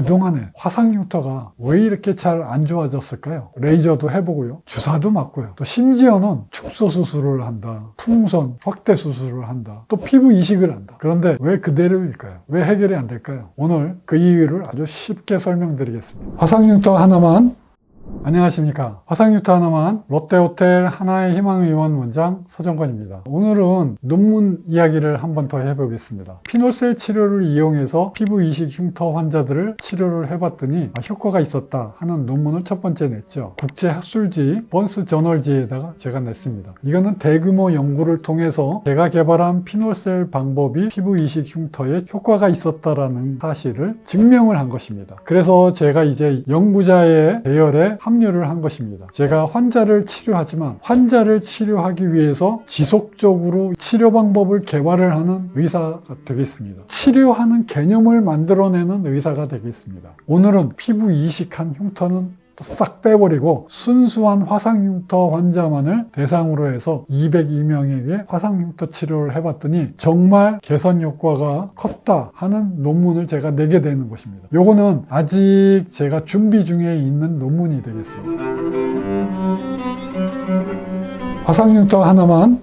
그동안에 화상 흉터가 왜 이렇게 잘 안 좋아졌을까요? 레이저도 해보고요, 주사도 맞고요, 또 심지어는 축소 수술을 한다, 풍선 확대 수술을 한다, 또 피부 이식을 한다. 그런데 왜 그대로일까요? 왜 해결이 안 될까요? 오늘 그 이유를 아주 쉽게 설명드리겠습니다. 화상 흉터 하나만. 안녕하십니까. 화상흉터 하나만 롯데호텔 하나의 희망의원 원장 서정관입니다. 오늘은 논문 이야기를 한번 더 해보겠습니다. 피놀셀 치료를 이용해서 피부 이식 흉터 환자들을 치료를 해봤더니 효과가 있었다 하는 논문을 첫 번째 냈죠. 국제학술지 번스 저널지에다가 제가 냈습니다. 이거는 대규모 연구를 통해서 제가 개발한 피놀셀 방법이 피부 이식 흉터에 효과가 있었다라는 사실을 증명을 한 것입니다. 그래서 제가 이제 연구자의 대열에 합류를 한 것입니다. 제가 환자를 치료하지만 환자를 치료하기 위해서 지속적으로 치료 방법을 개발을 하는 의사가 되겠습니다. 치료하는 개념을 만들어내는 의사가 되겠습니다. 오늘은 피부 이식한 흉터는 싹 빼버리고 순수한 화상흉터 환자만을 대상으로 해서 202명에게 화상흉터 치료를 해봤더니 정말 개선 효과가 컸다 하는 논문을 제가 내게 되는 것입니다. 요거는 아직 제가 준비 중에 있는 논문이 되겠습니다. 화상흉터 하나만.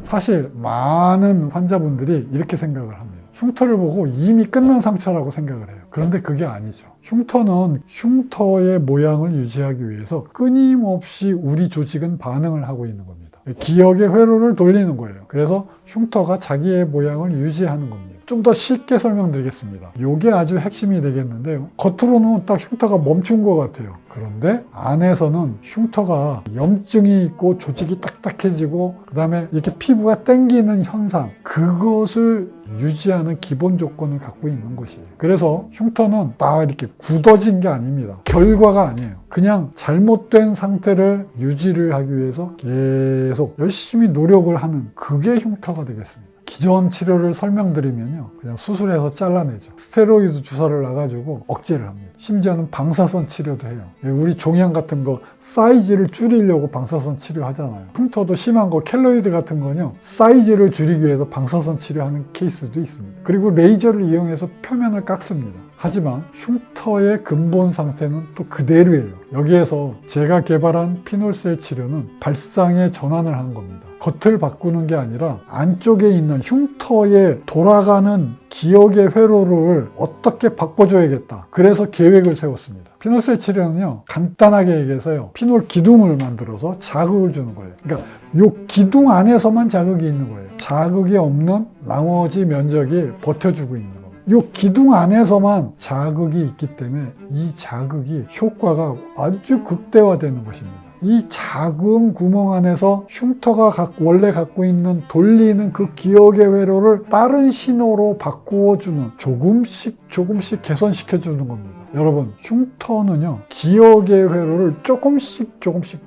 사실 많은 환자분들이 이렇게 생각을 합니다. 흉터를 보고 이미 끝난 상처라고 생각을 해요. 그런데 그게 아니죠. 흉터는 흉터의 모양을 유지하기 위해서 끊임없이 우리 조직은 반응을 하고 있는 겁니다. 기억의 회로를 돌리는 거예요. 그래서 흉터가 자기의 모양을 유지하는 겁니다. 좀 더 쉽게 설명드리겠습니다. 이게 아주 핵심이 되겠는데요. 겉으로는 딱 흉터가 멈춘 것 같아요. 그런데 안에서는 흉터가 염증이 있고 조직이 딱딱해지고 그 다음에 이렇게 피부가 당기는 현상, 그것을 유지하는 기본 조건을 갖고 있는 것이에요. 그래서 흉터는 딱 이렇게 굳어진 게 아닙니다. 결과가 아니에요. 그냥 잘못된 상태를 유지를 하기 위해서 계속 열심히 노력을 하는, 그게 흉터가 되겠습니다. 기존 치료를 설명드리면요, 그냥 수술해서 잘라내죠. 스테로이드 주사를 놔가지고 억제를 합니다. 심지어는 방사선 치료도 해요. 우리 종양 같은 거 사이즈를 줄이려고 방사선 치료하잖아요. 흉터도 심한 거 켈로이드 같은 거는요, 사이즈를 줄이기 위해서 방사선 치료하는 케이스도 있습니다. 그리고 레이저를 이용해서 표면을 깎습니다. 하지만 흉터의 근본 상태는 또 그대로예요. 여기에서 제가 개발한 피놀셀 치료는 발상의 전환을 하는 겁니다. 겉을 바꾸는 게 아니라 안쪽에 있는 흉터에 돌아가는 기억의 회로를 어떻게 바꿔줘야겠다. 그래서 계획을 세웠습니다. 피놀셀 치료는요, 간단하게 얘기해서요, 피놀 기둥을 만들어서 자극을 주는 거예요. 그러니까 이 기둥 안에서만 자극이 있는 거예요. 자극이 없는 나머지 면적이 버텨주고 있는 거예요. 이 기둥 안에서만 자극이 있기 때문에 이 자극이 효과가 아주 극대화되는 것입니다. 이 작은 구멍 안에서 흉터가 원래 갖고 있는 돌리는 그 기억의 회로를 다른 신호로 바꾸어주는, 조금씩 개선시켜주는 겁니다. 여러분, 흉터는요, 기억의 회로를 조금씩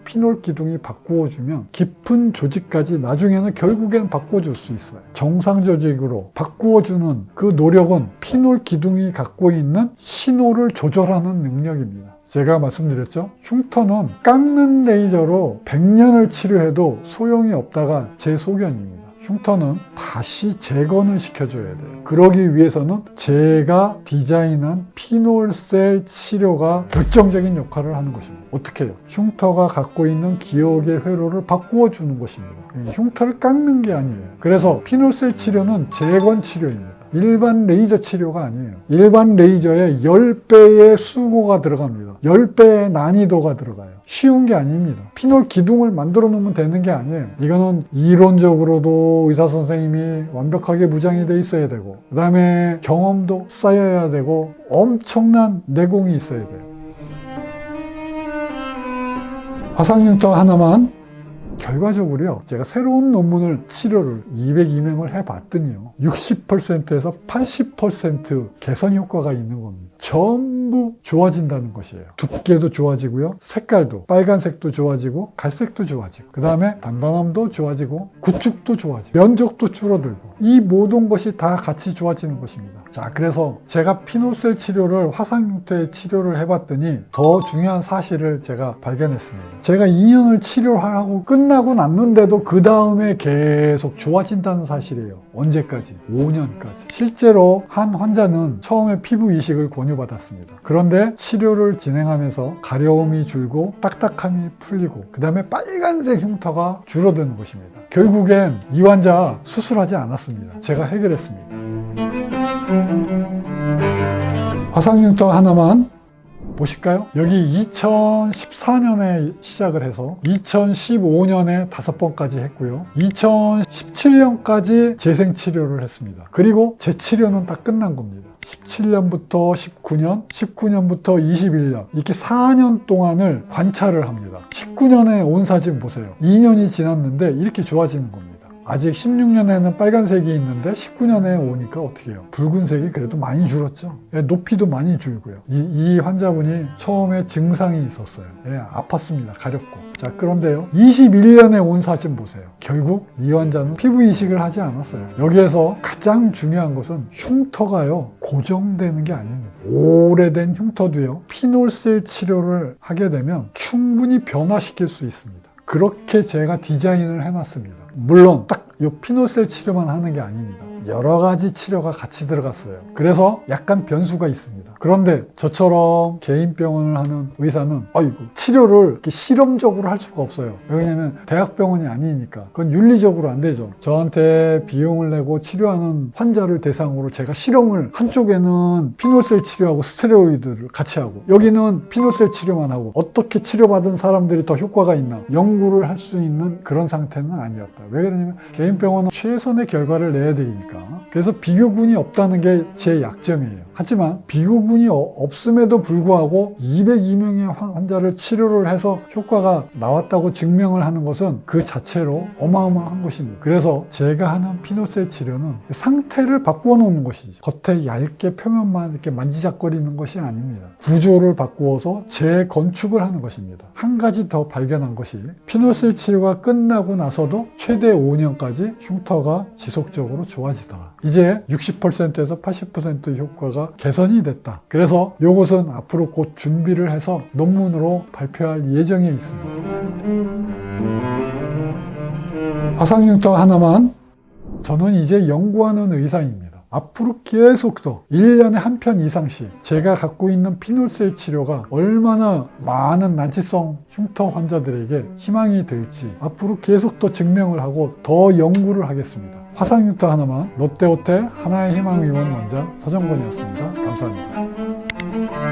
피놀 기둥이 바꾸어주면 깊은 조직까지 나중에는 결국엔 바꿔줄 수 있어요. 정상 조직으로 바꾸어주는 그 노력은 피놀 기둥이 갖고 있는 신호를 조절하는 능력입니다. 제가 말씀드렸죠? 흉터는 깎는 레이저로 100년을 치료해도 소용이 없다가 제 소견입니다. 흉터는 다시 재건을 시켜줘야 돼요. 그러기 위해서는 제가 디자인한 피놀셀 치료가 결정적인 역할을 하는 것입니다. 어떻게 해요? 흉터가 갖고 있는 기억의 회로를 바꾸어주는 것입니다. 흉터를 깎는 게 아니에요. 그래서 피놀셀 치료는 재건 치료입니다. 일반 레이저 치료가 아니에요. 일반 레이저에 10배의 수고가 들어갑니다. 10배의 난이도가 들어가요. 쉬운 게 아닙니다. 피놀 기둥을 만들어 놓으면 되는 게 아니에요. 이거는 이론적으로도 의사 선생님이 완벽하게 무장이 돼 있어야 되고, 그 다음에 경험도 쌓여야 되고, 엄청난 내공이 있어야 돼요. 화상흉터 하나만. 결과적으로요, 제가 새로운 논문을 치료를 202명을 해봤더니요, 60%에서 80% 개선 효과가 있는 겁니다. 전부 좋아진다는 것이에요. 두께도 좋아지고요, 색깔도, 빨간색도 좋아지고 갈색도 좋아지고, 그 다음에 단단함도 좋아지고 구축도 좋아지고 면적도 줄어들고, 이 모든 것이 다 같이 좋아지는 것입니다. 자, 그래서 제가 피노셀 치료를 화상흉터의 치료를 해봤더니 더 중요한 사실을 제가 발견했습니다. 제가 2년을 치료하고 끝나고 났는데도 그 다음에 계속 좋아진다는 사실이에요. 언제까지? 5년까지. 실제로 한 환자는 처음에 피부 이식을 권유받았습니다. 그런데 치료를 진행하면서 가려움이 줄고 딱딱함이 풀리고 그 다음에 빨간색 흉터가 줄어드는 것입니다. 결국엔 이 환자 수술하지 않았습니다. 제가 해결했습니다. 화상흉터 하나만 보실까요? 여기 2014년에 시작을 해서 2015년에 5번까지 했고요. 2017년까지 재생치료를 했습니다. 그리고 재치료는 다 끝난 겁니다. 17년부터 19년, 19년부터 21년 이렇게 4년 동안을 관찰을 합니다. 19년에 온 사진 보세요. 2년이 지났는데 이렇게 좋아지는 겁니다. 아직 16년에는 빨간색이 있는데 19년에 오니까 어떻게 해요? 붉은색이 그래도 많이 줄었죠. 높이도 많이 줄고요. 이 환자분이 처음에 증상이 있었어요. 아팠습니다. 가렵고. 자, 그런데요. 21년에 온 사진 보세요. 결국 이 환자는 피부 이식을 하지 않았어요. 여기에서 가장 중요한 것은 흉터가요. 고정되는 게 아닙니다. 오래된 흉터도요. 피놀셀 치료를 하게 되면 충분히 변화시킬 수 있습니다. 그렇게 제가 디자인을 해놨습니다. 물론 딱 이 피노셀 치료만 하는 게 아닙니다. 여러 가지 치료가 같이 들어갔어요. 그래서 약간 변수가 있습니다. 그런데 저처럼 개인 병원을 하는 의사는 치료를 이렇게 실험적으로 할 수가 없어요. 왜냐하면 대학병원이 아니니까 그건 윤리적으로 안 되죠. 저한테 비용을 내고 치료하는 환자를 대상으로 제가 실험을 한쪽에는 피노셀 치료하고 스테로이드를 같이 하고 여기는 피노셀 치료만 하고 어떻게 치료받은 사람들이 더 효과가 있나 연구를 할 수 있는 그런 상태는 아니었다. 왜 그러냐면 개인 병원은 최선의 결과를 내야 되니까. 그래서 비교군이 없다는 게 제 약점이에요. 하지만 비교군이 없음에도 불구하고 202명의 환자를 치료를 해서 효과가 나왔다고 증명을 하는 것은 그 자체로 어마어마한 것입니다. 그래서 제가 하는 피노셀 치료는 상태를 바꾸어 놓는 것이죠. 겉에 얇게 표면만 이렇게 만지작거리는 것이 아닙니다. 구조를 바꾸어서 재건축을 하는 것입니다. 한 가지 더 발견한 것이 피노셀 치료가 끝나고 나서도 최대 5년까지 흉터가 지속적으로 좋아지더라. 이제 60%에서 80% 효과가 개선이 됐다. 그래서 이것은 앞으로 곧 준비를 해서 논문으로 발표할 예정에 있습니다. 화상흉터 하나만. 저는 이제 연구하는 의사입니다. 앞으로 계속 더 1년에 한 편 이상씩 제가 갖고 있는 피놀셀 치료가 얼마나 많은 난치성 흉터 환자들에게 희망이 될지 앞으로 계속 더 증명을 하고 더 연구를 하겠습니다. 화상흉터 하나만. 롯데호텔 하나의 희망의원 원장 서정권이었습니다. 감사합니다.